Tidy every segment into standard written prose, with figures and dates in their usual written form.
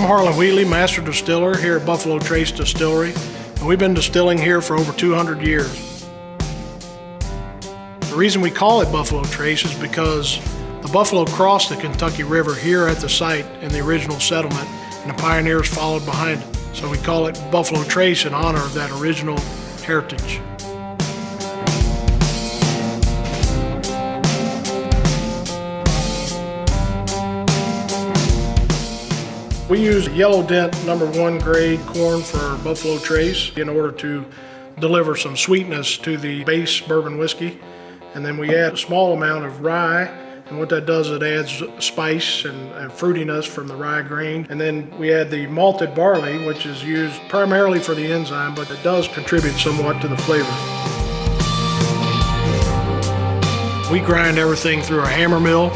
Harlan Wheatley, master distiller here at Buffalo Trace Distillery, and we've been distilling here for over 200 years. The reason we call it Buffalo Trace is because the buffalo crossed the Kentucky River here at the site in the original settlement, and the pioneers followed behind it. So we call it Buffalo Trace in honor of that original heritage. We use yellow dent #1 grade corn for Buffalo Trace in order to deliver some sweetness to the base bourbon whiskey. And then we add a small amount of rye, and what that does, it adds spice and fruitiness from the rye grain. And then we add the malted barley, which is used primarily for the enzyme, but it does contribute somewhat to the flavor. We grind everything through a hammer mill,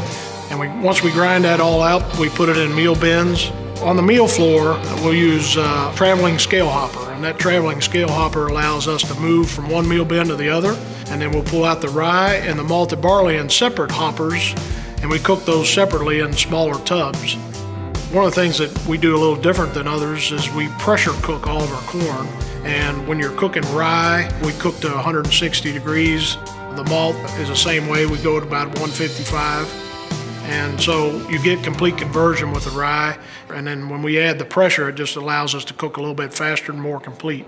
and once we grind that all out, we put it in meal bins. On the meal floor, we'll use a traveling scale hopper, and that traveling scale hopper allows us to move from one meal bin to the other, and then we'll pull out the rye and the malted barley in separate hoppers, and we cook those separately in smaller tubs. One of the things that we do a little different than others is we pressure cook all of our corn, and when you're cooking rye, we cook to 160 degrees. The malt is the same way, we go at about 155. And so you get complete conversion with the rye, and then when we add the pressure, it just allows us to cook a little bit faster and more complete.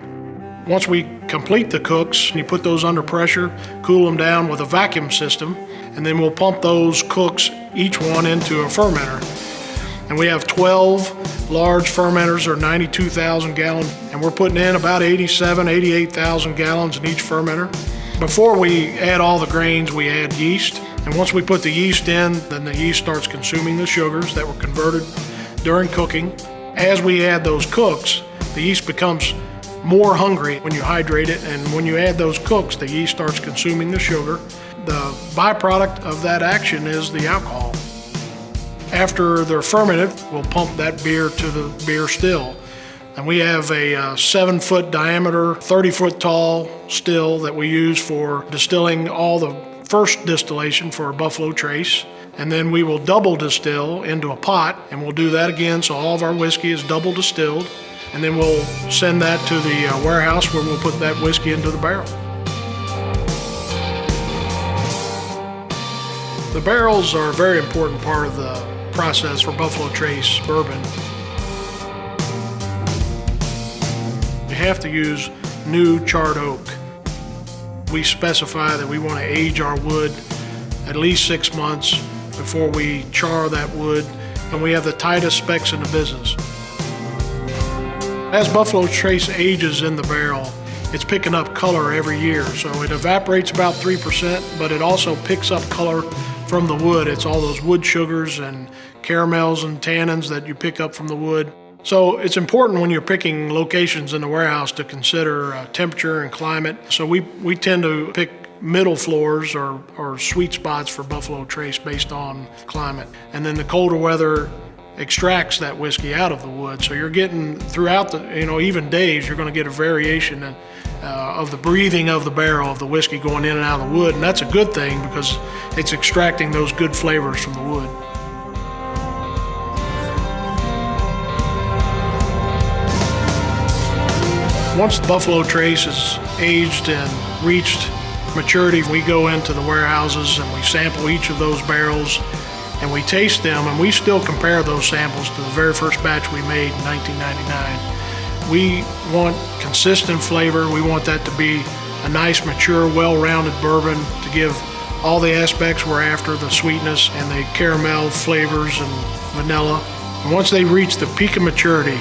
Once we complete the cooks, you put those under pressure, cool them down with a vacuum system, and then we'll pump those cooks, each one, into a fermenter. And we have 12 large fermenters, or 92,000 gallons, and we're putting in about 88,000 gallons in each fermenter. Before we add all the grains, we add yeast. And once we put the yeast in, then the yeast starts consuming the sugars that were converted during cooking. As we add those cooks, the yeast becomes more hungry when you hydrate it, and when you add those cooks, the yeast starts consuming the sugar. The byproduct of that action is the alcohol. After they're fermented, we'll pump that beer to the beer still. And we have a 7-foot diameter, 30-foot tall still that we use for distilling all the first distillation for Buffalo Trace, and then we will double distill into a pot, and we'll do that again so all of our whiskey is double distilled, and then we'll send that to the warehouse where we'll put that whiskey into the barrel. The barrels are a very important part of the process for Buffalo Trace bourbon. You have to use new charred oak. We specify that we want to age our wood at least 6 months before we char that wood, and we have the tightest specs in the business. As Buffalo Trace ages in the barrel, it's picking up color every year. So it evaporates about 3%, but it also picks up color from the wood. It's all those wood sugars and caramels and tannins that you pick up from the wood. So it's important when you're picking locations in the warehouse to consider temperature and climate. So we tend to pick middle floors or sweet spots for Buffalo Trace based on climate. And then the colder weather extracts that whiskey out of the wood. So you're getting, throughout the even days, you're going to get a variation of the breathing of the barrel of the whiskey going in and out of the wood. And that's a good thing because it's extracting those good flavors from the wood. Once the Buffalo Trace is aged and reached maturity, we go into the warehouses and we sample each of those barrels and we taste them, and we still compare those samples to the very first batch we made in 1999. We want consistent flavor. We want that to be a nice, mature, well-rounded bourbon to give all the aspects we're after, the sweetness and the caramel flavors and vanilla. And once they reach the peak of maturity,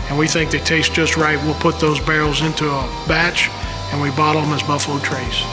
and we think they taste just right, we'll put those barrels into a batch and we bottle them as Buffalo Trace.